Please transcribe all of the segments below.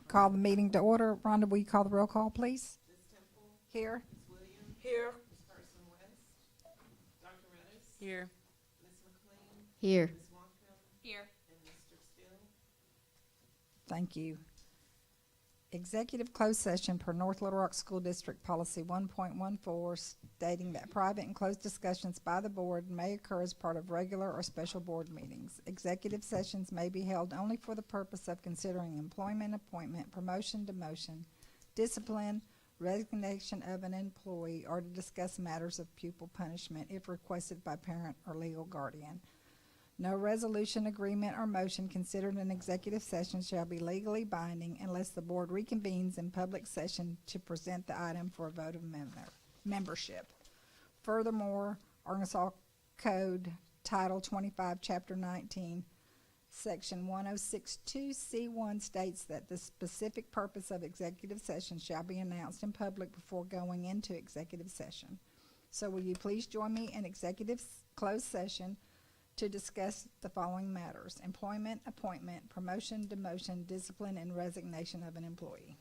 Call the meeting to order. Rhonda, will you call the roll call, please? Ms. Temple, Here. Ms. Williams, Here. Ms. Carson West, Dr. Redis, Here. Ms. McLean, Here. Ms. Wonkum, Here. and Mr. Still. Thank you. Executive closed session per North Little Rock School District Policy 1.14 stating that private and closed discussions by the board may occur as part of regular or special board meetings. Executive sessions may be held only for the purpose of considering employment, appointment, promotion, demotion, discipline, resignation of an employee, or to discuss matters of pupil punishment if requested by parent or legal guardian. No resolution, agreement, or motion considered in executive session shall be legally binding unless the board reconvenes in public session to present the item for a vote of membership. Furthermore, Arkansas Code Title 25, Chapter 19, Section 1062C1 states that the specific purpose of executive session shall be announced in public before going into executive session. So will you please join me in executive closed session to discuss the following matters: employment, appointment, promotion, demotion, discipline, and resignation of an employee.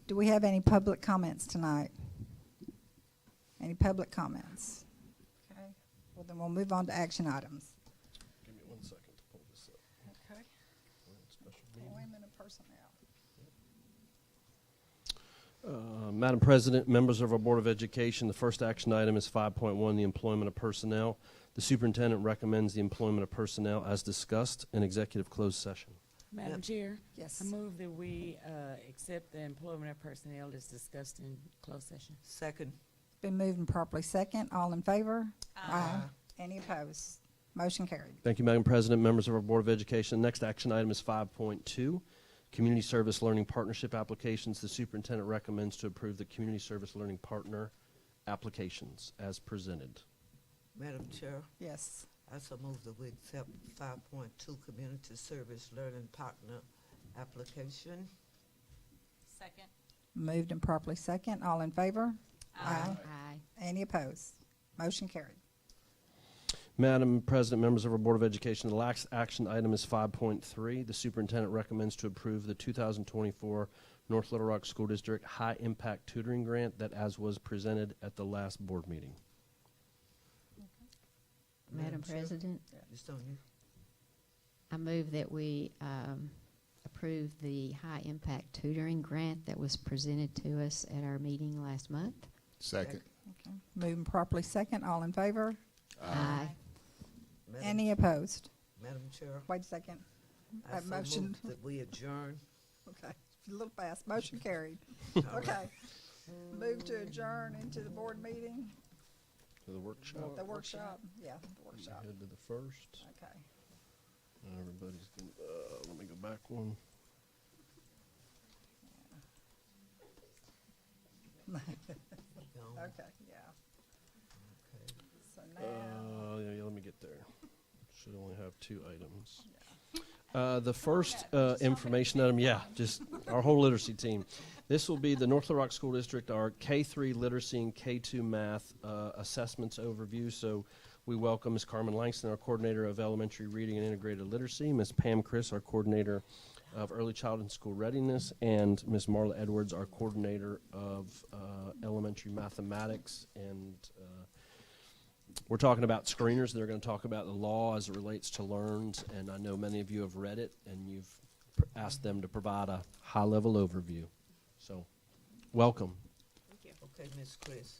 Do we have any public comments tonight? Any public comments? Okay, well then we'll move on to action items. Give me 1 second to pull this up. Okay. Special meeting. Employment of personnel. Madam President, members of our Board of Education, the first action item is 5.1, the employment of personnel. The superintendent recommends the employment of personnel as discussed in executive closed session. Madam Chair, Yes. I move that we accept the employment of personnel as discussed in closed session. Second. Been moved and properly second. All in favor? Aye. Any opposed? Motion carried. Thank you, Madam President, members of our Board of Education. Next action item is 5.2, Community Service Learning Partnership Applications. The superintendent recommends to approve the Community Service Learning Partner applications as presented. Madam Chair, Yes. I so move that we accept 5.2 Community Service Learning Partner application. Second. Moved and properly second. All in favor? Aye. Any opposed? Motion carried. Madam President, members of our Board of Education, the last action item is 5.3. The superintendent recommends to approve the 2024 North Little Rock School District High Impact Tutoring Grant that as was presented at the last board meeting. Madam Chair, President, It's on you. I move that we approve the high-impact tutoring grant that was presented to us at our meeting last month. Second. Okay. Moved and properly second. All in favor? Aye. Madam- Any opposed? Madam Chair, Wait a second. I Have so motion. move that we adjourn. Okay, a little fast. Motion carried. Okay. Move to adjourn into the board meeting, To the workshop. the workshop. Yeah, the workshop. Head to the first. Okay. Everybody's, let me go back one. Okay, yeah. Okay. So now, Yeah, let me get there. Should only have 2 items. The first information item, just our whole literacy team. This will be the North Little Rock School District, our K-3 literacy and K-2 math assessments overview. So we welcome Ms. Carmen Langston, our coordinator of elementary reading and integrated literacy, Ms. Pam Chris, our coordinator of early childhood and school readiness, and Ms. Marla Edwards, our coordinator of elementary mathematics. And we're talking about screeners. They're going to talk about the law as it relates to LEARNS, and I know many of you have read it, and you've asked them to provide a high-level overview. So, welcome. Thank you. Okay, Ms. Chris.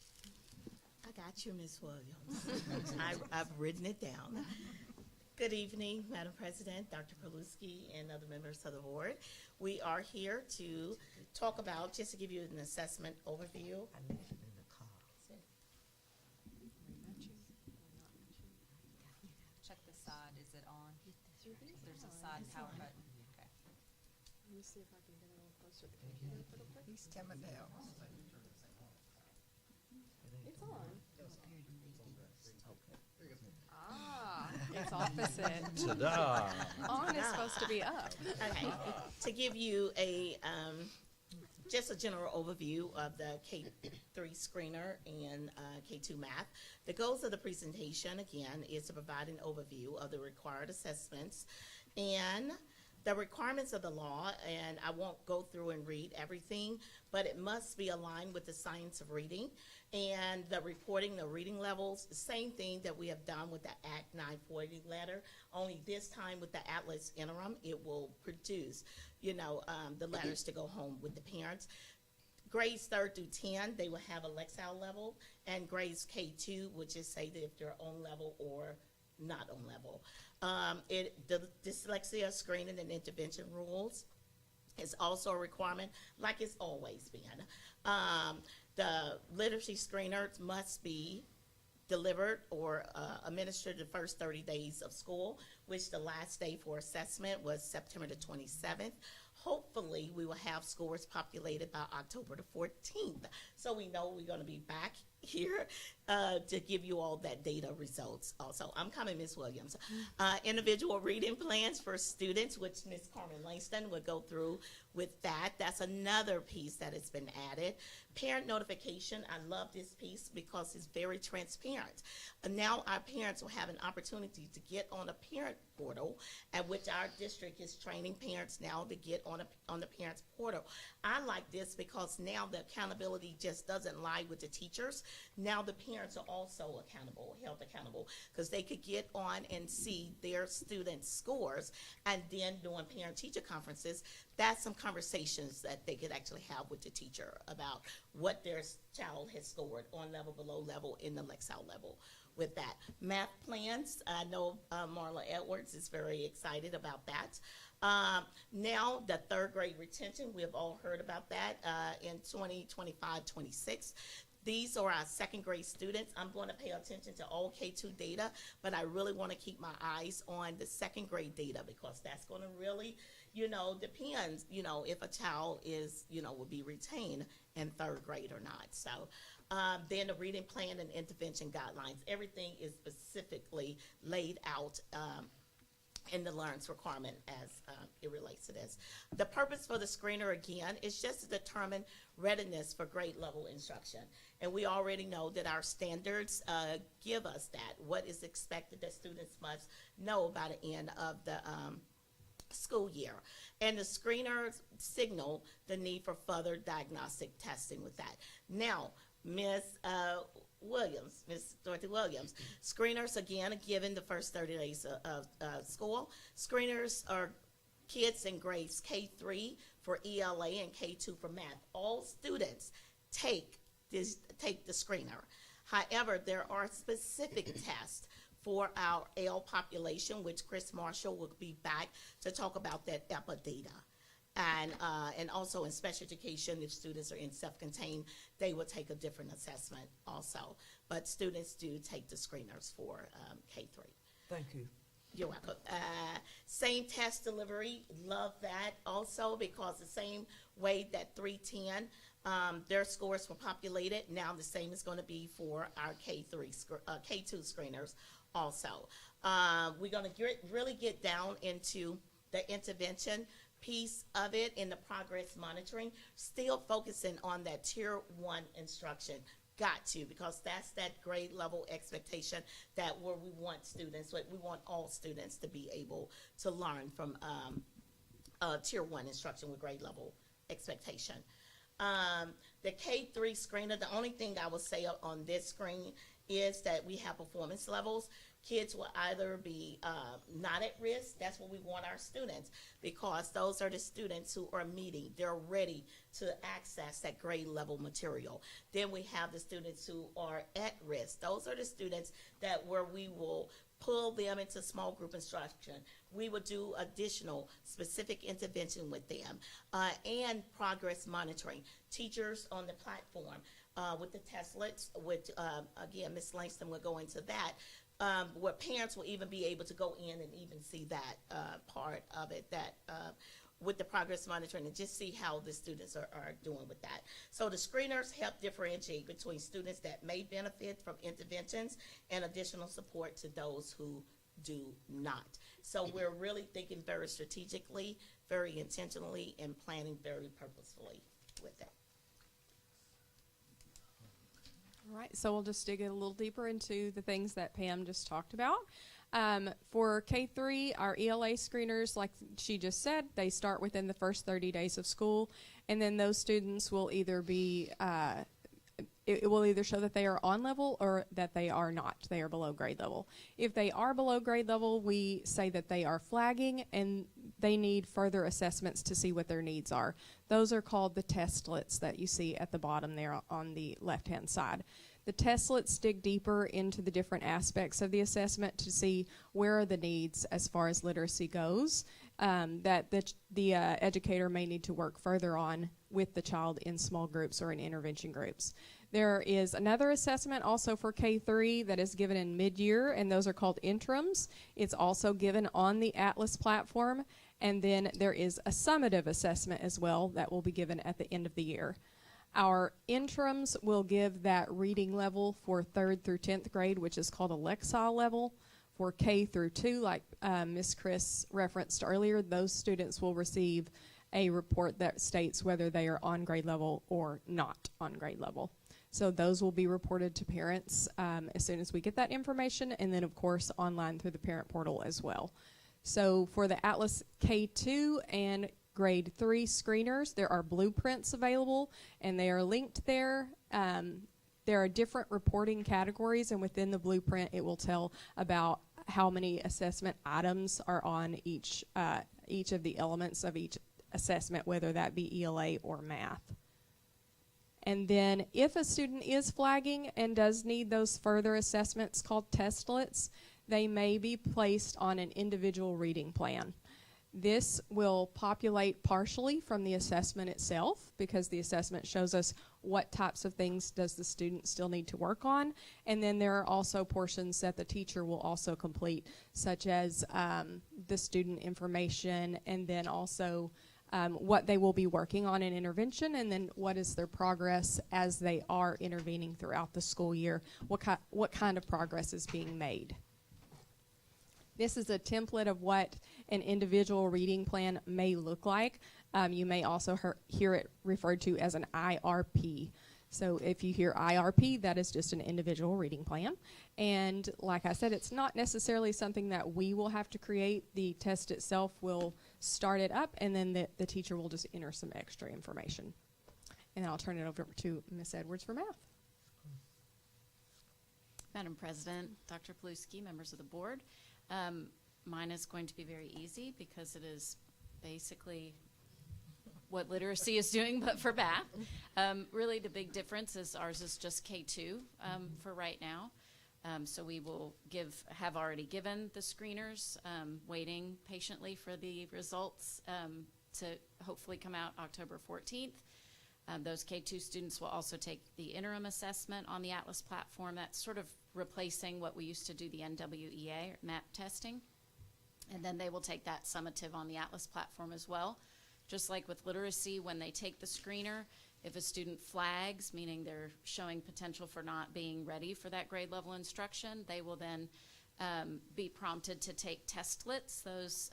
I got you, Ms. Williams. I've written it down. Good evening, Madam President, Dr. Perluski, and other members of the board. We are here to talk about, just to give you an assessment overview. I left it in the car. Check the side, is it on? There's a side power button. Okay. He's Tim Adele. Ah, it's opposite. Ta-da! On is supposed to be up. Okay, to give you a, just a general overview of the K-3 screener and K-2 math. The goals of the presentation, again, is to provide an overview of the required assessments and the requirements of the law, and I won't go through and read everything, but it must be aligned with the science of reading and the reporting the reading levels, the same thing that we have done with the Act 940 letter, only this time with the Atlas interim, it will produce, the letters to go home with the parents. Grades 3rd through 10, they will have a Lexile level, and grades K2 would just say that if they're on level or not on level. The dyslexia screening and intervention rules is also a requirement, like it's always been. The literacy screeners must be delivered or administered the first 30 days of school, which the last day for assessment was September the 27th. Hopefully, we will have scores populated by October the 14th. So we know we're going to be back here to give you all that data results also. I'm coming, Ms. Williams. Individual reading plans for students, which Ms. Carmen Langston would go through with that. That's another piece that has been added. Parent notification, I love this piece because it's very transparent. And now our parents will have an opportunity to get on a parent portal, at which our district is training parents now to get on the parents portal. I like this because now the accountability just doesn't lie with the teachers. Now the parents are also accountable, held accountable, because they could get on and see their students' scores, and then during parent-teacher conferences, that's some conversations that they could actually have with the teacher about what their child has scored on level, below level, in the Lexile level. With that, math plans, I know Marla Edwards is very excited about that. Now the third grade retention, we have all heard about that in 2025-26. These are our second grade students. I'm going to pay attention to all K2 data, but I really want to keep my eyes on the second grade data, because that's going to really, depends, if a child is, will be retained in third grade or not. So then the reading plan and intervention guidelines, everything is specifically laid out in the LEARNS requirement as it relates to this. The purpose for the screener, again, is just to determine readiness for grade level instruction. And we already know that our standards give us that, what is expected that students must know by the end of the school year. And the screeners signal the need for further diagnostic testing with that. Now, Miss Dorothy Williams, screeners again are given the first 30 days of school. Screeners are kids in grades K3 for ELA and K2 for math. All students take the screener. However, there are specific tests for our L population, which Chris Marshall will be back to talk about that EPA data. And also in special education, if students are in self-contained, they will take a different assessment also. But students do take the screeners for K3. Thank you. You're welcome. Same test delivery, love that also, because the same way that 310, their scores were populated, now the same is going to be for our K2 screeners also. We're going to really get down into the intervention piece of it in the progress monitoring, still focusing on that tier 1 instruction. Got to, because that's that grade level expectation that where we want students, we want all students to be able to learn from tier 1 instruction with grade level expectation. The K3 screener, the only thing I will say on this screen is that we have performance levels. Kids will either be not at risk, that's what we want our students, because those are the students who are meeting, they're ready to access that grade level material. Then we have the students who are at risk. Those are the students where we will pull them into small group instruction. We will do additional specific intervention with them and progress monitoring. Teachers on the platform with the testlets, which again, Ms. Langston will go into that, where parents will even be able to go in and even see that part of it, that with the progress monitoring, and just see how the students are doing with that. So the screeners help differentiate between students that may benefit from interventions and additional support to those who do not. So we're really thinking very strategically, very intentionally, and planning very purposefully with that. All right, so we'll just dig a little deeper into the things that Pam just talked about. For K3, our ELA screeners, like she just said, they start within the first 30 days of school, and then those students will either be, it will either show that they are on level or that they are not, they are below grade level. If they are below grade level, we say that they are flagging and they need further assessments to see what their needs are. Those are called the testlets that you see at the bottom there on the left-hand side. The testlets dig deeper into the different aspects of the assessment to see where are the needs as far as literacy goes that the educator may need to work further on with the child in small groups or in intervention groups. There is another assessment also for K3 that is given in mid-year, and those are called interims. It's also given on the Atlas platform, and then there is a summative assessment as well that will be given at the end of the year. Our interims will give that reading level for 3rd through 10th grade, which is called a Lexile level. For K through 2, like Ms. Chris referenced earlier, those students will receive a report that states whether they are on grade level or not on grade level. So those will be reported to parents as soon as we get that information, and then of course online through the parent portal as well. So for the Atlas K2 and grade 3 screeners, there are blueprints available, and they are linked there. There are different reporting categories, and within the blueprint it will tell about how many assessment items are on each of the elements of each assessment, whether that be ELA or math. And then if a student is flagging and does need those further assessments called testlets, they may be placed on an individual reading plan. This will populate partially from the assessment itself, because the assessment shows us what types of things does the student still need to work on. And then there are also portions that the teacher will also complete, such as the student information, and then also what they will be working on in intervention, and then what is their progress as they are intervening throughout the school year, what kind of progress is being made. This is a template of what an individual reading plan may look like. You may also hear it referred to as an IRP. So if you hear IRP, that is just an individual reading plan. And like I said, it's not necessarily something that we will have to create. The test itself will start it up, and then the teacher will just enter some extra information. And then I'll turn it over to Ms. Edwards for math. Madam President, Dr. Paluski, members of the board, mine is going to be very easy because it is basically what literacy is doing, but for math. Really, the big difference is ours is just K2 for right now. So we will have already given the screeners, waiting patiently for the results to hopefully come out October 14th. Those K2 students will also take the interim assessment on the Atlas platform. That's sort of replacing what we used to do, the NWEA, or MAP testing. And then they will take that summative on the Atlas platform as well. Just like with literacy, when they take the screener, if a student flags, meaning they're showing potential for not being ready for that grade level instruction, they will then be prompted to take testlets, those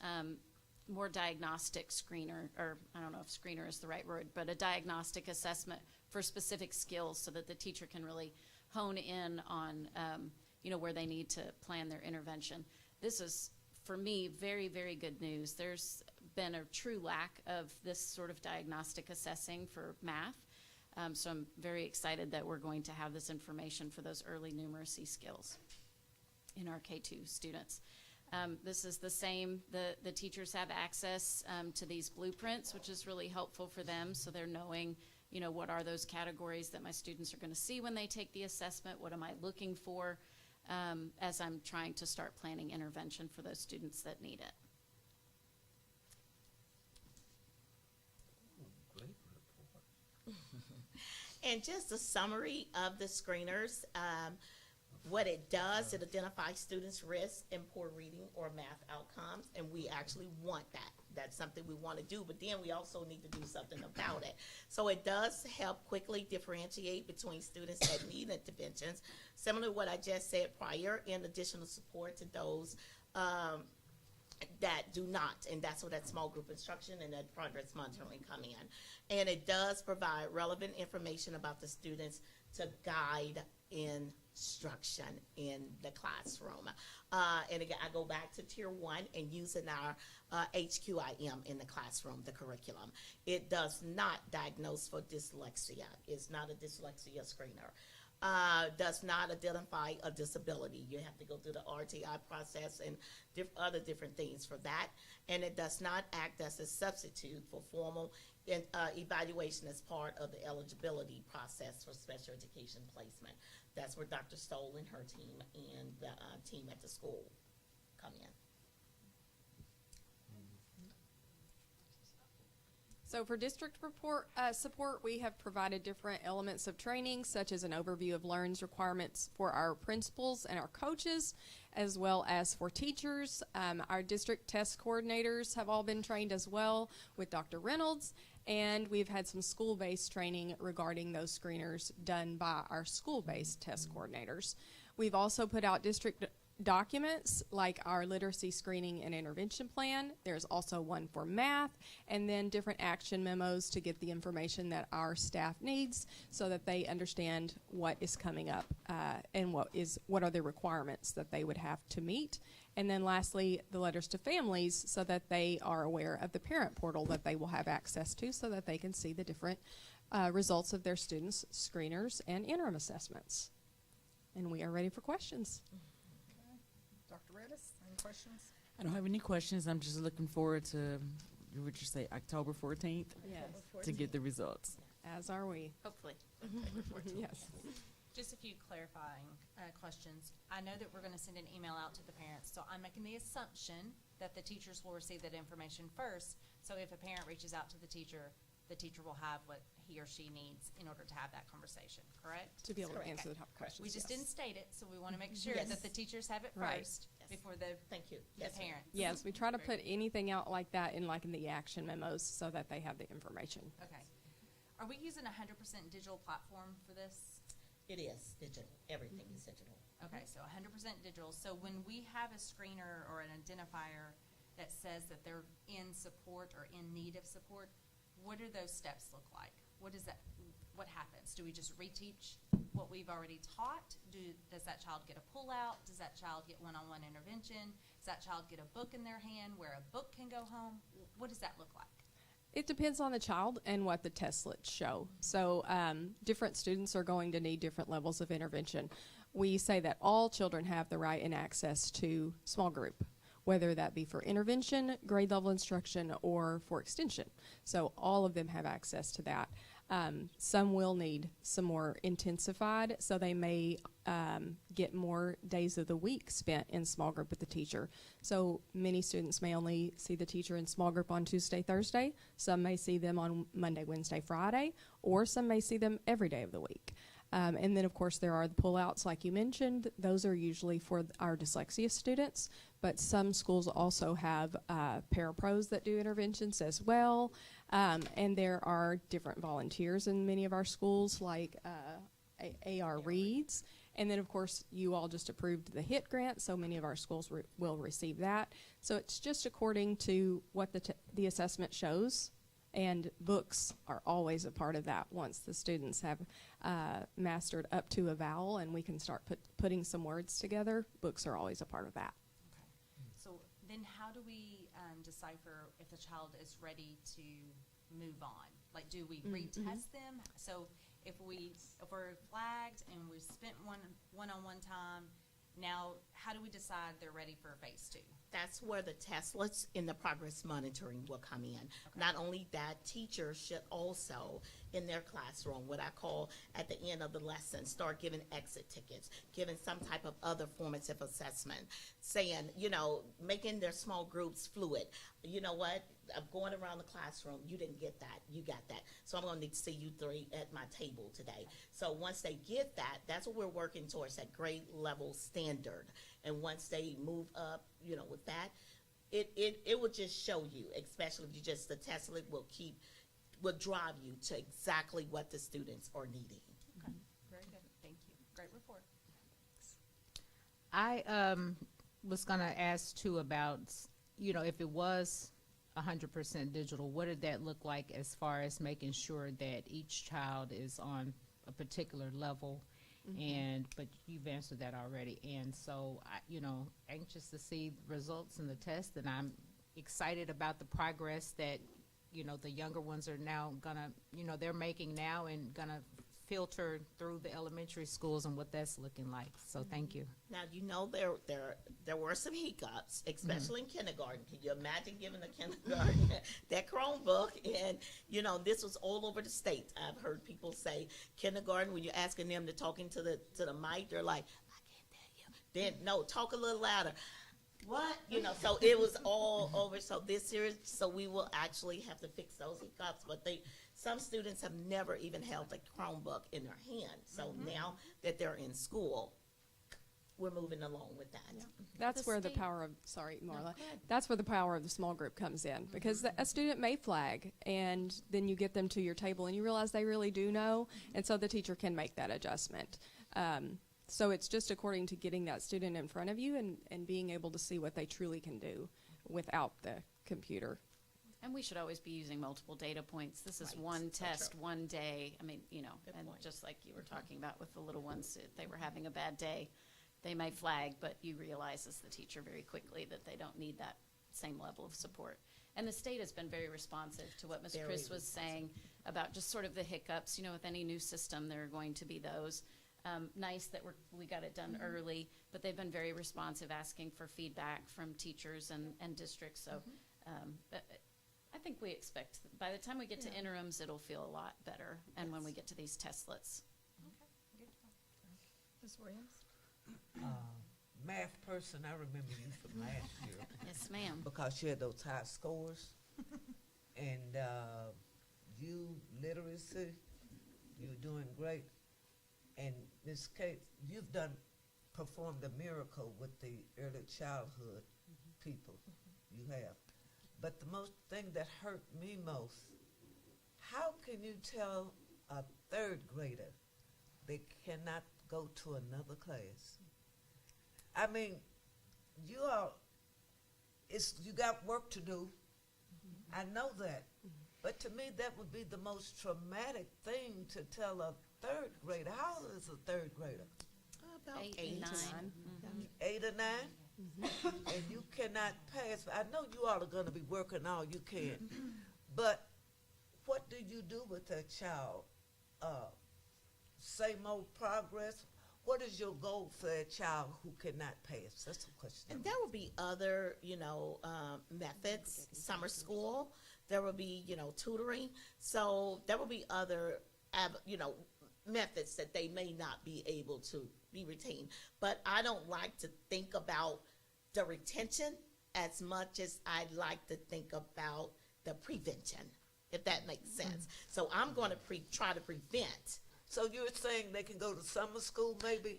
more diagnostic screener, or I don't know if screener is the right word, but a diagnostic assessment for specific skills so that the teacher can really hone in on where they need to plan their intervention. This is, for me, very, very good news. There's been a true lack of this sort of diagnostic assessing for math. So I'm very excited that we're going to have this information for those early numeracy skills in our K2 students. This is the same. The teachers have access to these blueprints, which is really helpful for them, so they're knowing, what are those categories that my students are going to see when they take the assessment? What am I looking for as I'm trying to start planning intervention for those students that need it? And just a summary of the screeners. What it does, it identifies students' risk in poor reading or math outcomes, and we actually want that. That's something we want to do, but then we also need to do something about it. So it does help quickly differentiate between students that need interventions, similar to what I just said prior, and additional support to those that do not, and that's where that small group instruction and that progress monitoring come in. And it does provide relevant information about the students to guide instruction in the classroom. And again, I go back to Tier 1 and using our HQIM in the classroom, the curriculum. It does not diagnose for dyslexia. It's not a dyslexia screener. Does not identify a disability. You have to go through the RTI process and other different things for that. And it does not act as a substitute for formal evaluation as part of the eligibility process for special education placement. That's where Dr. Stoll and her team and the team at the school come in. So for district support, we have provided different elements of training, such as an overview of LEARN's requirements for our principals and our coaches, as well as for teachers. Our district test coordinators have all been trained as well with Dr. Reynolds, and we've had some school-based training regarding those screeners done by our school-based test coordinators. We've also put out district documents like our literacy screening and intervention plan. There's also one for math, and then different action memos to get the information that our staff needs so that they understand what is coming up and what are the requirements that they would have to meet. And then lastly, the letters to families so that they are aware of the parent portal that they will have access to so that they can see the different results of their students' screeners and interim assessments. And we are ready for questions. Dr. Redis, any questions? I don't have any questions. I'm just looking forward to, what you say, October 14th Yes, to get the results. as are we. Hopefully. Yes. Just a few clarifying questions. I know that we're going to send an email out to the parents, so I'm making the assumption that the teachers will receive that information first. So if a parent reaches out to the teacher will have what he or she needs in order to have that conversation, correct? To be able to Correct. answer the top questions. We just yes. didn't state it, so we want to make sure Yes. that the teachers have it Right. first Yes. before the Thank you. the Yes, ma'am. parents. Yes, we try to put anything out like that in the action memos so that they have the information. Okay. Are we using 100% digital platform for this? It is digital. Everything is digital. Okay, so 100% digital. So when we have a screener or an identifier that says that they're in support or in need of support, what do those steps look like? What happens? Do we just reteach what we've already taught? Does that child get a pullout? Does that child get one-on-one intervention? Does that child get a book in their hand where a book can go home? What does that look like? It depends on the child and what the testlets show. So different students are going to need different levels of intervention. We say that all children have the right and access to small group, whether that be for intervention, grade level instruction, or for extension. So all of them have access to that. Some will need some more intensified, so they may get more days of the week spent in small group with the teacher. So many students may only see the teacher in small group on Tuesday, Thursday. Some may see them on Monday, Wednesday, Friday, or some may see them every day of the week. And then, of course, there are the pullouts, like you mentioned. Those are usually for our dyslexia students, but some schools also have parapros that do interventions as well. And there are different volunteers in many of our schools, like AR Reads. And then, of course, you all just approved the HIT grant, so many of our schools will receive that. So it's just according to what the assessment shows. And books are always a part of that once the students have mastered up to a vowel and we can start putting some words together. Books are always a part of that. So then how do we decipher if the child is ready to move on? Like, do we retest them? So if we're flagged and we spent one-on-one time, now how do we decide they're ready for phase 2? That's where the testlets in the progress monitoring will come in. Okay. Not only that, teachers should also, in their classroom, what I call at the end of the lesson, start giving exit tickets, giving some type of other formative assessment, saying, making their small groups fluid. You know what? I'm going around the classroom. You didn't get that. You got that. So I'm going to need to see you 3 at my table today. So once they get that, that's what we're working towards, that grade level standard. And once they move up, with that, it will just show you, especially if the testlet will drive you to exactly what the students are needing. Okay, very good. Thank you. Great report. I was going to ask too about, if it was 100% digital, what did that look like as far as making sure that each child is on a particular level? But you've answered that already. And so, anxious to see the results in the test, and I'm excited about the progress that, the younger ones are now gonna, they're making now and gonna filter through the elementary schools and what that's looking like. So thank you. Now, there were some hiccups, especially in kindergarten. Can you imagine giving a kindergarten that Chromebook? And, this was all over the state. I've heard people say kindergarten, when you're asking them to talk into the mic, they're like, I can't tell you. Then, no, talk a little louder. What? So it was all over. So this year, we will actually have to fix those hiccups. But some students have never even held a Chromebook in their hand. So now that they're in school, we're moving along with that. Yeah. That's where the power of, Marla, that's where the power of the small group comes in, because a student may flag and then you get them to your table and you realize they really do know, and so the teacher can make that adjustment. So it's just according to getting that student in front of you and being able to see what they truly can do without the computer. And we should always be using multiple data points. This is Right. one So test, true. one day. I mean, you know, Good and point. just like you were talking about with the little ones, if they were having a bad day, they may flag, but you realize as the teacher very quickly that they don't need that same level of support. And the state has been very responsive to what Ms. Very Chris was saying about just sort of the hiccups. You know, with any new system, there are going to be those. Nice that we got it done early, but they've been very responsive, asking for feedback from teachers and districts. So I think we expect, by the time we get to interims, it'll feel a lot better. And when we get to these testlets. Ms. Williams? Math person, I remember you from last year Yes, ma'am. because you had those high scores. And you literacy, you're doing great. And Ms. Kate, you've performed a miracle with the early childhood people. You have. But the most thing that hurt me most, how can you tell a third grader they cannot go to another class? I mean, you got work to do. I know that. But to me, that would be the most traumatic thing to tell a third grader. How old is a third grader? About 8, 8. 9. 8 or 9? And you cannot pass. I know you all are going to be working all you can. But what do you do with that child? Same old progress? What is your goal for that child who cannot pass? That's the question. And there will be other, methods, summer school. There will be, tutoring. So there will be other, methods that they may not be able to be retained. But I don't like to think about the retention as much as I'd like to think about the prevention, if that makes sense. So I'm going to try to prevent. So you're saying they can go to summer school maybe?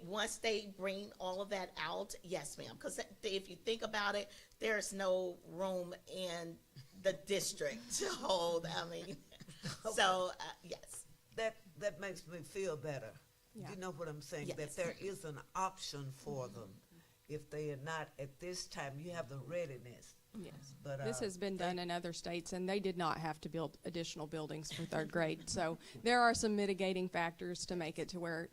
Once they bring all of that out, yes, ma'am. Because if you think about it, there's no room in the district to hold. I mean, so yes. That makes me feel better. Yeah. You know what I'm saying? Yes. That there is an option for them if they are not at this time. You have the readiness. Yes. But This has been done in other states, and they did not have to build additional buildings for third grade. So there are some mitigating factors to make it to where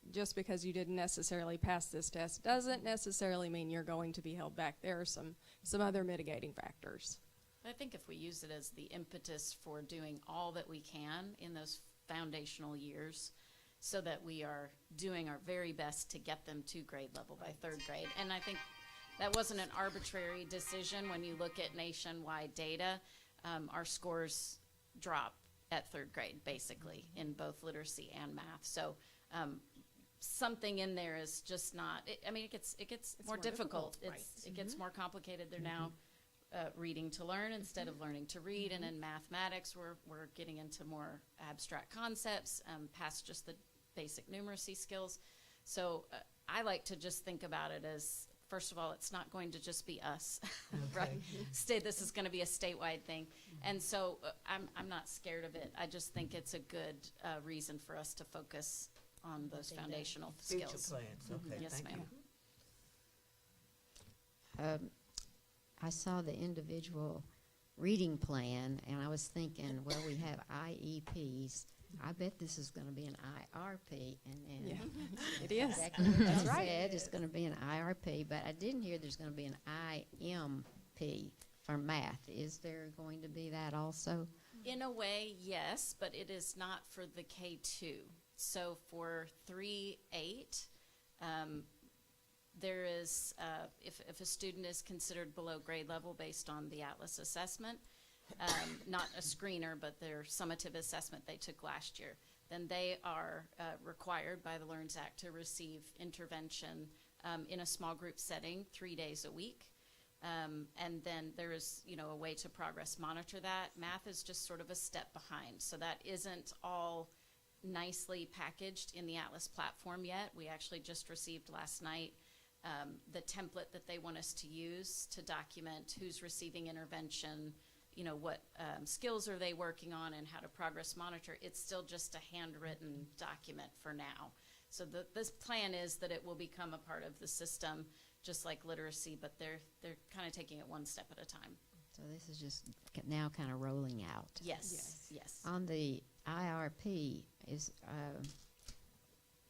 just because you didn't necessarily pass this test doesn't necessarily mean you're going to be held back. There are some other mitigating factors. I think if we use it as the impetus for doing all that we can in those foundational years so that we are doing our very best to get them to grade level by third grade. And I think that wasn't an arbitrary decision. When you look at nationwide data, our scores drop at third grade, basically, in both literacy and math. So something in there is just not, it gets more difficult. It gets more complicated. They're now reading to learn instead of learning to read. And in mathematics, we're getting into more abstract concepts past just the basic numeracy skills. So I like to just think about it as, first of all, it's not going to just be us, right? This is going to be a statewide thing. And so I'm not scared of it. I just think it's a good reason for us to focus on those foundational future skills. plans. Okay, Yes, thank ma'am. you. I saw the individual reading plan, and I was thinking, well, we have IEPs. I bet this is going to be an IRP, and then Yeah, it is. exactly what That's you right. said. It's going to be an IRP, but I didn't hear there's going to be an IMP for math. Is there going to be that also? In a way, yes, but it is not for the K2. So for 3-8, there is, if a student is considered below grade level based on the Atlas assessment, not a screener, but their summative assessment they took last year, then they are required by the LEARNS Act to receive intervention in a small group setting 3 days a week. And then there is, a way to progress monitor that. Math is just sort of a step behind. So that isn't all nicely packaged in the Atlas platform yet. We actually just received last night the template that they want us to use to document who's receiving intervention, what skills are they working on and how to progress monitor. It's still just a handwritten document for now. So this plan is that it will become a part of the system, just like literacy, but they're kind of taking it one step at a time. So this is just now kind of rolling out. Yes. On the IRP, is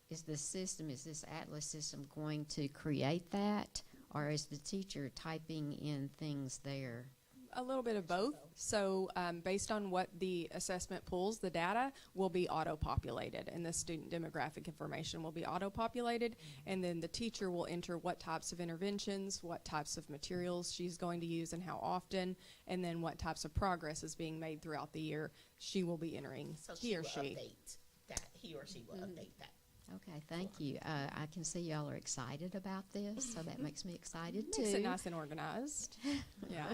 this Atlas system going to create that, or is the teacher typing in things there? A little bit of both. So based on what the assessment pulls, the data will be auto-populated, and the student demographic information will be auto-populated, and then the teacher will enter what types of interventions, what types of materials she's going to use and how often, and then what types of progress is being made throughout the year. She will be entering, So he or will she. update that. He or she will update that. Okay, thank you. I can see y'all are excited about this, so that makes me excited too. Makes it nice and organized. Yeah.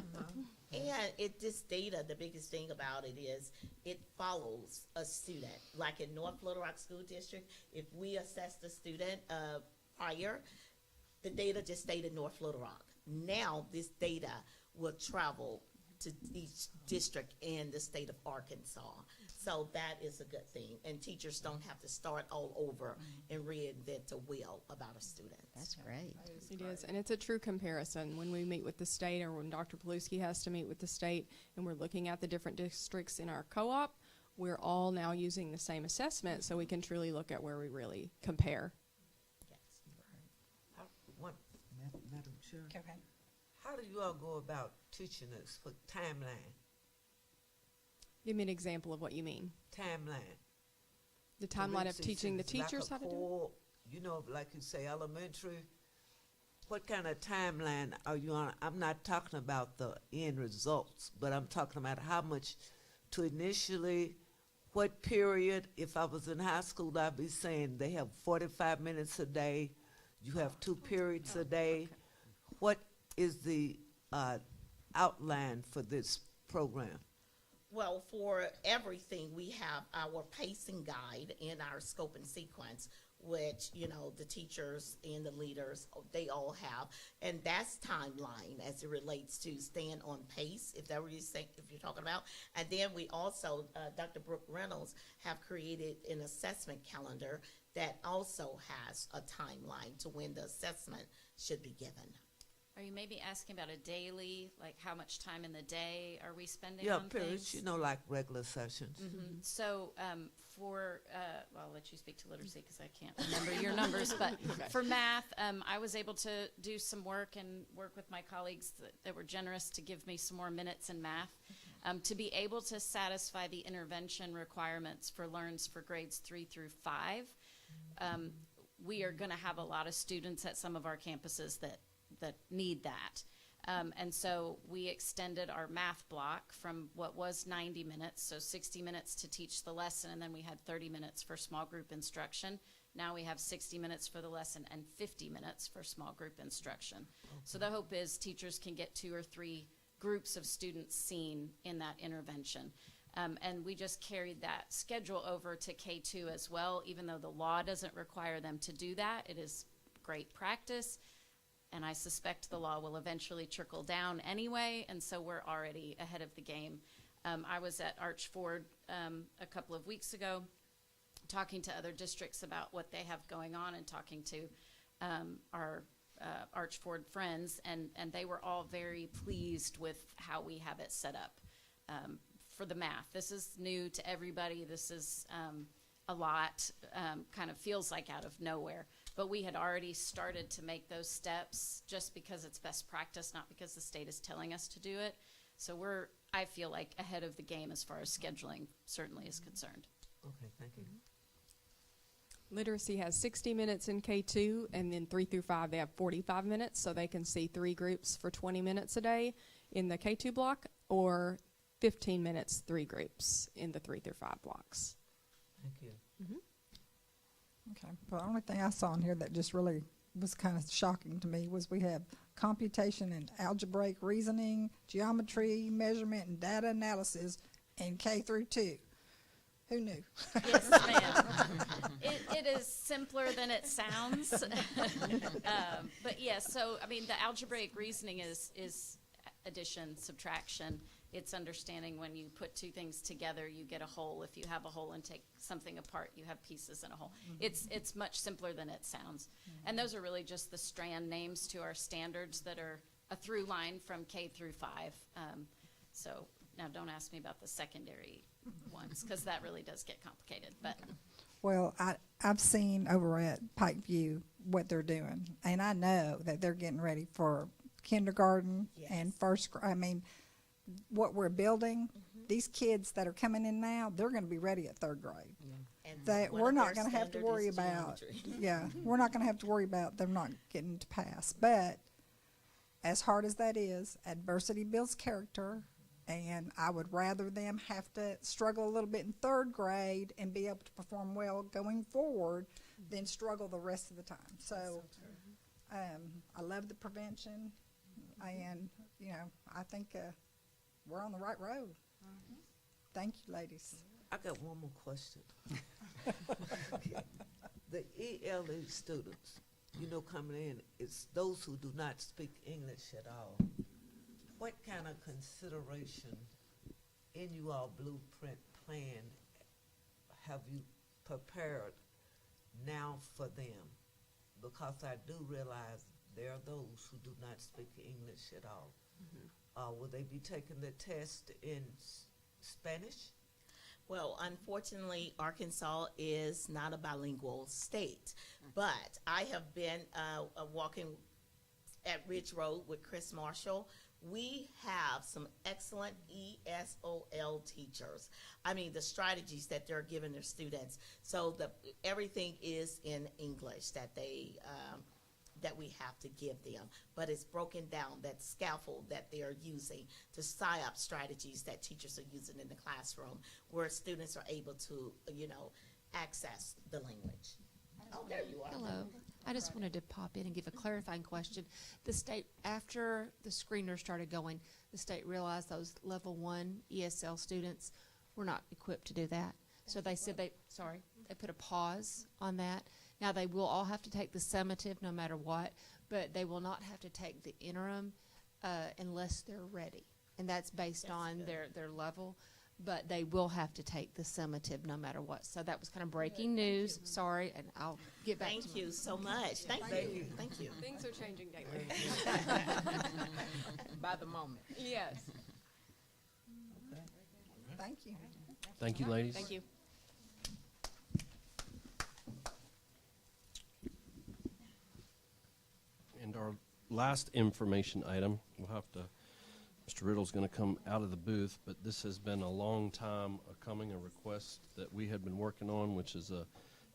And this data, the biggest thing about it is it follows a student. Like in North Little Rock School District, if we assess the student prior, the data just stayed in North Little Rock. Now this data will travel to each district in the state of Arkansas. So that is a good thing. And teachers don't have to start all over and reinvent a wheel about a student. That's great. It is, and it's a true comparison. When we meet with the state, or when Dr. Paluski has to meet with the state, and we're looking at the different districts in our co-op, we're all now using the same assessment, so we can truly look at where we really compare. Yes. Madam Chair, Okay. how do you all go about teaching us for timeline? Give me an example of what you mean. Timeline. The For timeline of instance, teaching the it's like teachers a how to do it? core, you know, like you say, elementary. What kind of timeline are you on? I'm not talking about the end results, but I'm talking about how much to initially, what period. If I was in high school, I'd be saying they have 45 minutes a day. You have 2 periods a day. What is the outline for this program? Well, for everything, we have our pacing guide and our scope and sequence, which, you know, the teachers and the leaders, they all have. And that's timeline as it relates to staying on pace, if that were you saying, if you're talking about. And then we also, Dr. Brooke Reynolds, have created an assessment calendar that also has a timeline to when the assessment should be given. Are you maybe asking about a daily, like how much time in the day are we spending Yeah, on periods, things? you know, like regular sessions. So well, I'll let you speak to literacy because I can't remember your numbers. But for math, I was able to do some work and work with my colleagues that were generous to give me some more minutes in math to be able to satisfy the intervention requirements for LEARNs for grades 3 through 5. We are going to have a lot of students at some of our campuses that need that. And so we extended our math block from what was 90 minutes, so 60 minutes to teach the lesson, and then we had 30 minutes for small group instruction. Now we have 60 minutes for the lesson and 50 minutes for small group instruction. Okay. So the hope is teachers can get 2 or 3 groups of students seen in that intervention. And we just carried that schedule over to K2 as well, even though the law doesn't require them to do that. It is great practice. And I suspect the law will eventually trickle down anyway, and so we're already ahead of the game. I was at Archford a couple of weeks ago talking to other districts about what they have going on and talking to our Archford friends, and they were all very pleased with how we have it set up for the math. This is new to everybody. This is a lot, kind of feels like out of nowhere. But we had already started to make those steps just because it's best practice, not because the state is telling us to do it. So we're, I feel like, ahead of the game as far as scheduling certainly is concerned. Okay, thank you. Literacy has 60 minutes in K2, and then 3 through 5, they have 45 minutes, so they can see 3 groups for 20 minutes a day in the K2 block, or 15 minutes, 3 groups in the 3 through 5 blocks. Thank you. Okay. Well, the only thing I saw in here that just really was kind of shocking to me was we have computation and algebraic reasoning, geometry, measurement, and data analysis in K through 2. Who knew? Yes, ma'am. It is simpler than it sounds. But yes, so I mean, the algebraic reasoning is addition, subtraction, It's understanding when you put two things together, you get a whole. If you have a whole and take something apart, you have pieces in a whole. It's much simpler than it sounds. And those are really just the strand names to our standards that are a through line from K through 5. So now don't ask me about the secondary ones, because that really does get complicated. But Well, I've seen over at Pikeview what they're doing, and I know that they're getting ready for kindergarten and first grade. I mean, what we're building, these kids that are coming in now, they're going to be ready at third grade. And That one we're of not their going to have to standard worry is about. geometry. Yeah, we're not going to have to worry about them not getting to pass. But as hard as that is, adversity builds character. And I would rather them have to struggle a little bit in third grade and be able to perform well going forward than struggle the rest of the time. So I love the prevention, and, you know, I think we're on the right road. Thank you, ladies. I got one more question. The ELA students, you know, coming in, it's those who do not speak English at all. What kind of consideration in you all blueprint plan have you prepared now for them? Because I do realize there are those who do not speak English at all. Will they be taking the test in Spanish? Well, unfortunately, Arkansas is not a bilingual state, but I have been walking at Ridge Road with Chris Marshall. We have some excellent ESOL teachers. I mean, the strategies that they're giving their students. So everything is in English that that we have to give them, but it's broken down, that scaffold that they are using to PSYOP strategies that teachers are using in the classroom, where students are able to, you know, access the language. Oh, there you are. Hello. I just wanted to pop in and give a clarifying question. The state, after the screener started going, the state realized those level 1 ESL students were not equipped to do that. So they said they put a pause on that. Now they will all have to take the summative no matter what, but they will not have to take the interim unless they're ready. And that's based on their level. But they will have to take the summative no matter what. So that was kind of breaking news. Sorry, and I'll get back to Thank you so much. Thank you. Thank you. Things are changing daily. By the moment. Yes. Thank you. Thank you, ladies. Thank you. And our last information item, we'll have to, Mr. Riddle's going to come out of the booth, but this has been a long time coming, a request that we had been working on, which is a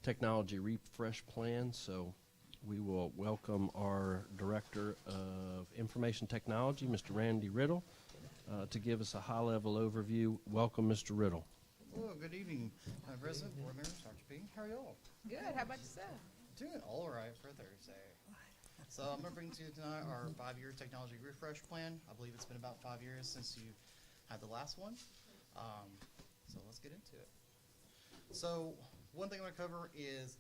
technology refresh plan. So we will welcome our Director of Information Technology, Mr. Randy Riddle, to give us a high-level overview. Welcome, Mr. Riddle. Hello, good evening, President, Board members, Dr. P. How are y'all? Good. How about yourself? Doing all right for Thursday. So I'm going to bring to you tonight our 5-year technology refresh plan. I believe it's been about 5 years since you had the last one. So let's get into it. So one thing I'm going to cover is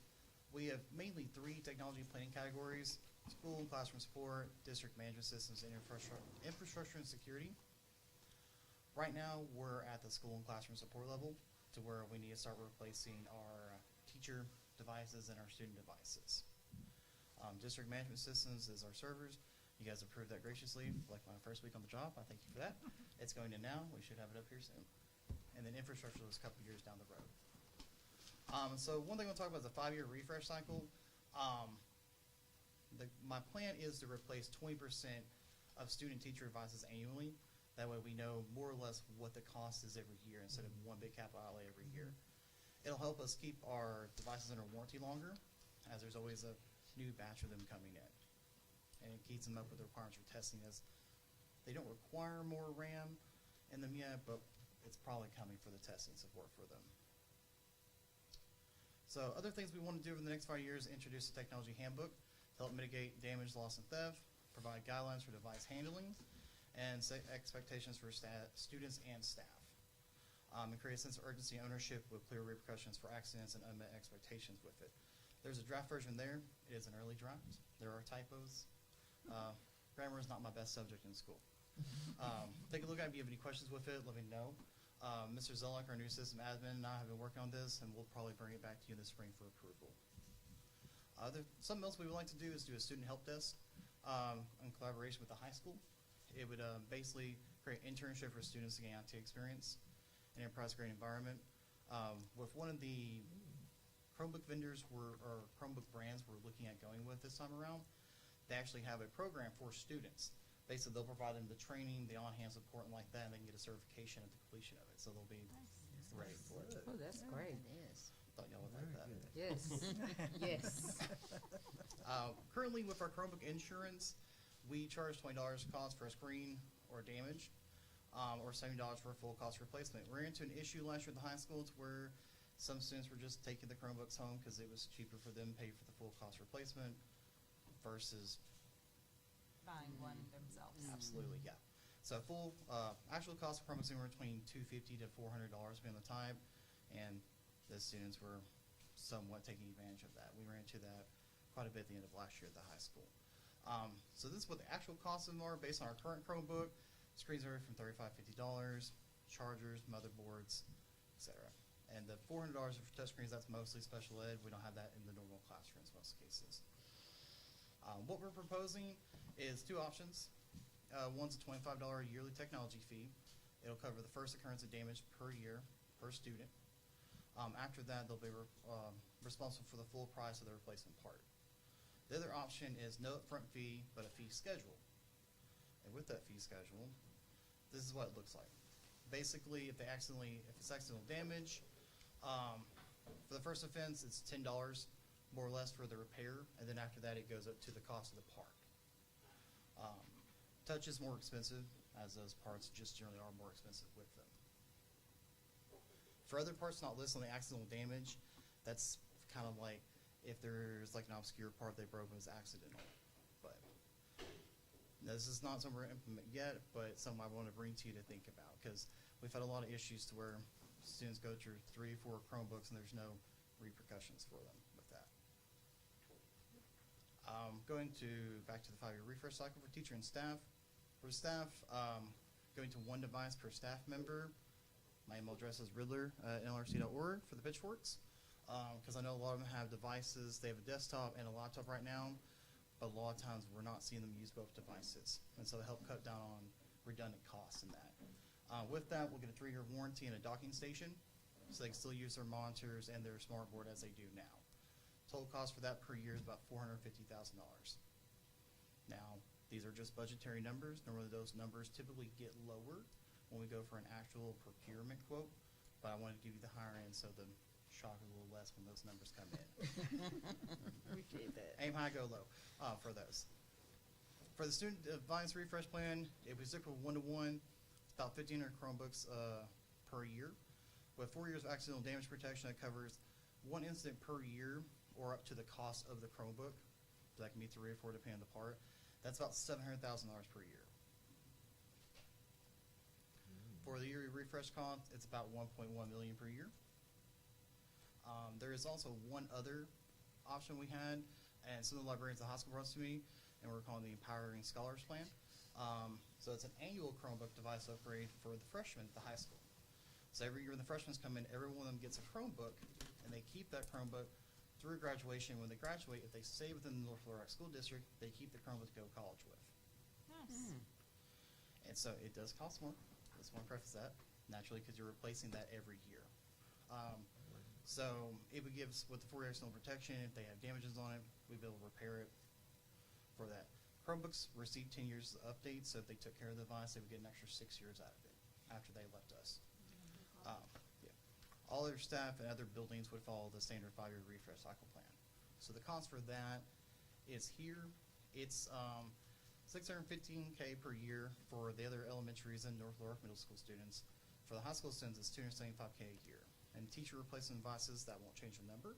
we have mainly 3 technology planning categories: school and classroom support, district management systems, and infrastructure and security. Right now, we're at the school and classroom support level, to where we need to start replacing our teacher devices and our student devices. District management systems is our servers. You guys approved that graciously, like my first week on the job. I thank you for that. It's going in now. We should have it up here soon. And then infrastructure is a couple years down the road. So one thing we'll talk about is the 5-year refresh cycle. My plan is to replace 20% of student teacher devices annually. That way we know more or less what the cost is every year instead of one big capital outlay every year. It'll help us keep our devices under warranty longer, as there's always a new batch of them coming in. And it keeps them up with the requirements for testing, as they don't require more RAM in them yet, but it's probably coming for the testing support for them. So other things we want to do over the next 5 years: introduce a technology handbook to help mitigate damage, loss, and theft, provide guidelines for device handling, and set expectations for students and staff. And create a sense of urgency and ownership with clear repercussions for accidents and unmet expectations with it. There's a draft version there. It is an early draft. There are typos. Grammar is not my best subject in school. Take a look at it. If you have any questions with it, let me know. Mr. Zelak, our new system admin, and I have been working on this, and we'll probably bring it back to you in the spring for approval. Something else we would like to do is do a student help desk in collaboration with the high school. It would basically create an internship for students to gain IT experience in an enterprise-grade environment. With one of the Chromebook vendors or Chromebook brands we're looking at going with this time around, they actually have a program for students. Basically, they'll provide them the training, the on-hand support, and like that, and they can get a certification at the completion of it. So they'll be ready for it. Oh, that's great. It is. Thought y'all would like that. Yes, yes. Currently, with our Chromebook insurance, we charge $20 cost for a screen or damage, or $70 for a full cost replacement. We're into an issue last year at the high school to where some students were just taking the Chromebooks home because it was cheaper for them to pay for the full cost replacement versus Buying one themselves. absolutely, yeah. So full actual cost of Chromebooks anywhere between $250 to $400 depending on the type, and the students were somewhat taking advantage of that. We ran into that quite a bit at the end of last year at the high school. So this is what the actual costs of them are based on our current Chromebook. Screens are from $35 to $50, chargers, motherboards, etc. And the $400 for touchscreens, that's mostly special ed. We don't have that in the normal classrooms in most cases. What we're proposing is two options. One's a $25 yearly technology fee. It'll cover the first occurrence of damage per year per student. After that, they'll be responsible for the full price of the replacement part. The other option is no upfront fee, but a fee schedule. And with that fee schedule, this is what it looks like. Basically, if it's accidental damage, for the first offense, it's $10 more or less for the repair, and then after that, it goes up to the cost of the part. Touch is more expensive, as those parts just generally are more expensive with them. For other parts not listed on the accidental damage, that's kind of like if there's like an obscure part they broke and was accidental. But this is not something we're going to implement yet, but it's something I want to bring to you to think about, because we've had a lot of issues to where students go through 3 or 4 Chromebooks and there's no repercussions for them with that. Going back to the 5-year refresh cycle for teacher and staff. For staff, going to 1 device per staff member. My email address is riddler@nlrc.org for the pitchforks, because I know a lot of them have devices. They have a desktop and a laptop right now, but a lot of times we're not seeing them use both devices, and so to help cut down on redundant costs in that. With that, we'll get a 3-year warranty and a docking station, so they can still use their monitors and their smart board as they do now. Total cost for that per year is about $450,000. Now, these are just budgetary numbers. Normally those numbers typically get lower when we go for an actual procurement quote, but I wanted to give you the higher end so the shock is a little less when those numbers come in. Appreciate that. Aim high, go low for those. For the student device refresh plan, if we stick with 1-to-1, it's about 1,500 Chromebooks per year. With 4 years of accidental damage protection, that covers 1 incident per year or up to the cost of the Chromebook. That can be 3 or 4 depending on the part. That's about $700,000 per year. For the yearly refresh cost, it's about $1.1 million per year. There is also one other option we had, and some of the librarians at the high school brought to me, and we're calling the Empowering Scholars Plan. So it's an annual Chromebook device upgrade for the freshmen at the high school. So every year when the freshmen come in, every one of them gets a Chromebook, and they keep that Chromebook through graduation. When they graduate, if they stay within the North Little Rock School District, they keep the Chromebook to go to college with. Nice. And so it does cost more. Just want to preface that, naturally, because you're replacing that every year. So it would give us, with the 4-year external protection, if they have damages on it, we'd be able to repair it for that. Chromebooks receive 10 years of updates, so if they took care of the device, they would get an extra 6 years out of it after they left us. Yeah. All other staff and other buildings would follow the standard 5-year refresh cycle plan. So the cost for that is here. It's $615K per year for the other elementaries and North Little Rock Middle School students. For the high school students, it's $275K a year. And teacher replacement devices, that won't change the number.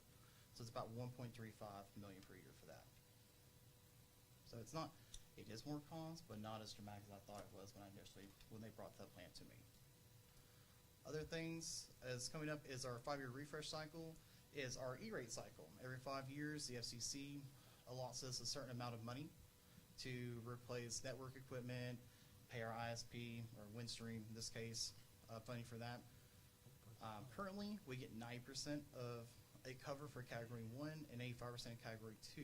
So it's about $1.35 million per year for that. So it's not, it is more cost, but not as dramatic as I thought it was when they brought that plan to me. Other things as coming up is our 5-year refresh cycle, is our E-rate cycle. Every 5 years, the FCC allots us a certain amount of money to replace network equipment, pay our ISP or Windstream in this case funding for that. Currently, we get 90% of a cover for Category 1 and 85% of Category 2.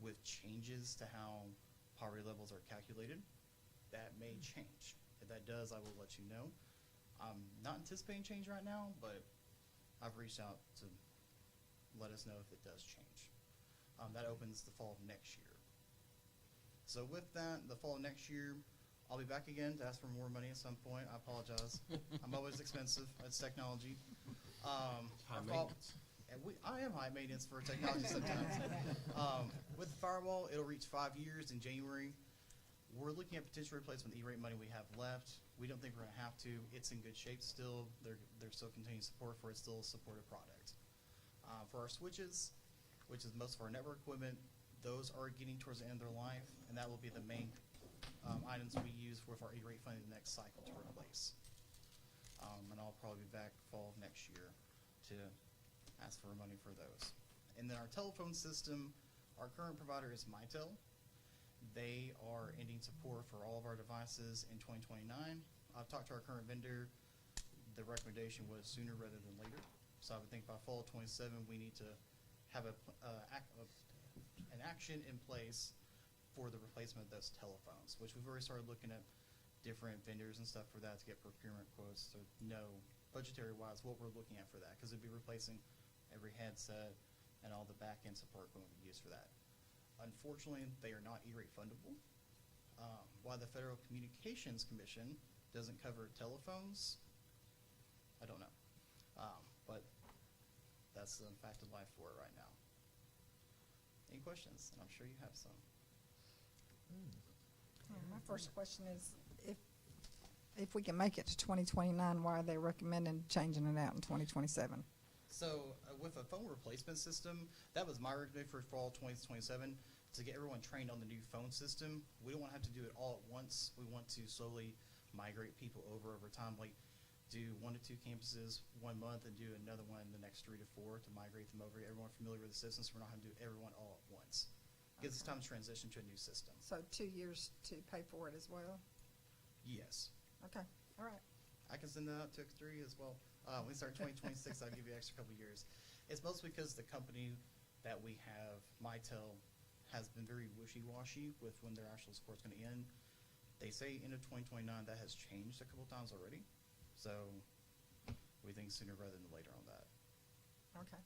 With changes to how poverty levels are calculated, that may change. If that does, I will let you know. I'm not anticipating change right now, but I've reached out to let us know if it does change. That opens the fall of next year. So with that, the fall of next year, I'll be back again to ask for more money at some point. I apologize. I'm always expensive. It's technology. High maintenance. And I am high maintenance for technology sometimes. With the firewall, it'll reach 5 years in January. We're looking at potential replacement E-rate money we have left. We don't think we're going to have to. It's in good shape still. They're still continuing support for it. It's still a supported product. For our switches, which is most of our network equipment, those are getting towards the end of their life, and that will be the main items we use with our E-rate funding the next cycle to replace. And I'll probably be back fall of next year to ask for money for those. And then our telephone system, our current provider is Mitel. They are ending support for all of our devices in 2029. I've talked to our current vendor. The recommendation was sooner rather than later. So I would think by fall of 27, we need to have an action in place for the replacement of those telephones, which we've already started looking at different vendors and stuff for that to get procurement quotes to know budgetary-wise what we're looking at for that, because it'd be replacing every headset and all the back-end support equipment we use for that. Unfortunately, they are not E-rate fundable. Why the Federal Communications Commission doesn't cover telephones, I don't know. But that's the fact of life for it right now. Any questions? And I'm sure you have some. My first question is, if we can make it to 2029, why are they recommending changing it out in 2027? So with a phone replacement system, that was my recommendation for fall 2027 to get everyone trained on the new phone system. We don't want to have to do it all at once. We want to slowly migrate people over time, like do 1 to 2 campuses 1 month and do another one the next 3 to 4 to migrate them over. Everyone familiar with the system, so we're not having to do everyone all at once. Gives us time to transition to a new system. So 2 years to pay for it as well? Yes. Okay, all right. I can send that out to 3 as well. When we start 2026, I'll give you an extra couple years. It's mostly because the company that we have, Mitel, has been very wishy-washy with when their actual support's going to end. They say end of 2029. That has changed a couple times already. So we think sooner rather than later on that. Okay.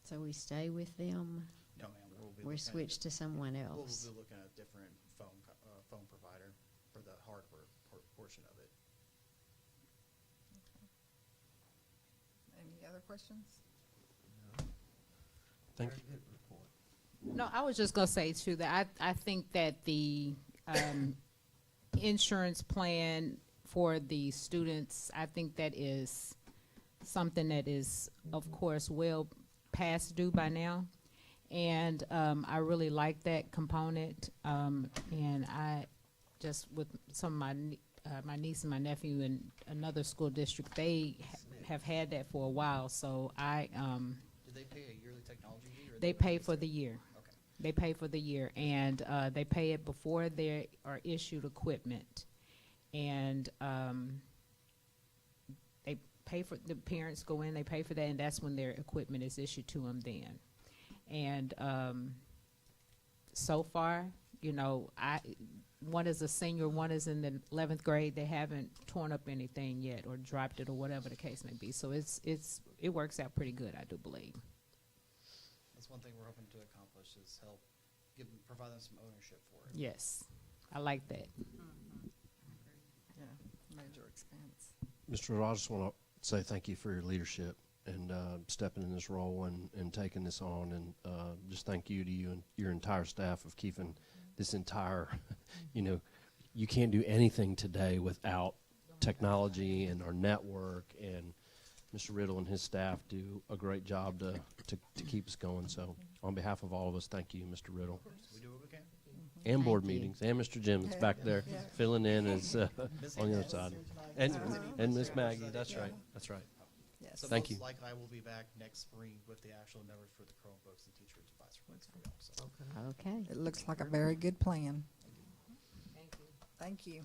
So we stay with them? No, ma'am. We're switched to someone else? We'll be looking at a different phone provider for the hardware portion of it. Any other questions? Thank you. Very good report. No, I was just gonna say too that I think that the insurance plan for the students, I think that is something that is, of course, well past due by now. And I really like that component. And I just, with some of my niece and my nephew in another school district, they have had that for a while. So I Do they pay a yearly technology fee? Or they pay for the year. Okay. They pay for the year, and they pay it before they are issued equipment. And they pay for, the parents go in, they pay for that, and that's when their equipment is issued to them then. And so far, you know, one is a senior, one is in the 11th grade. They haven't torn up anything yet or dropped it or whatever the case may be. So it works out pretty good, I do believe. That's one thing we're hoping to accomplish is help provide them some ownership for it. Yes, I like that. Yeah, major expense. Mr. Riddle, I just want to say thank you for your leadership and stepping in this role and taking this on, and just thank you to you and your entire staff of keeping this entire, you know, you can't do anything today without technology and our network, and Mr. Riddle and his staff do a great job to keep us going. So on behalf of all of us, thank you, Mr. Riddle. We do what we can. And board Thank you. meetings, and Mr. Jim is back there Yeah. filling in as Miss on the other Maggie. side. And Miss Maggie, that's right, that's right. Yes. So Thank most you. likely I will be back next spring with the actual numbers for the Chromebooks and teacher device replates for y'all. So. Okay. It looks like a very good plan. Thank you.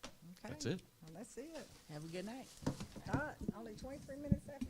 Okay. That's it. Well, that's it. Have a good night. Only 23 minutes after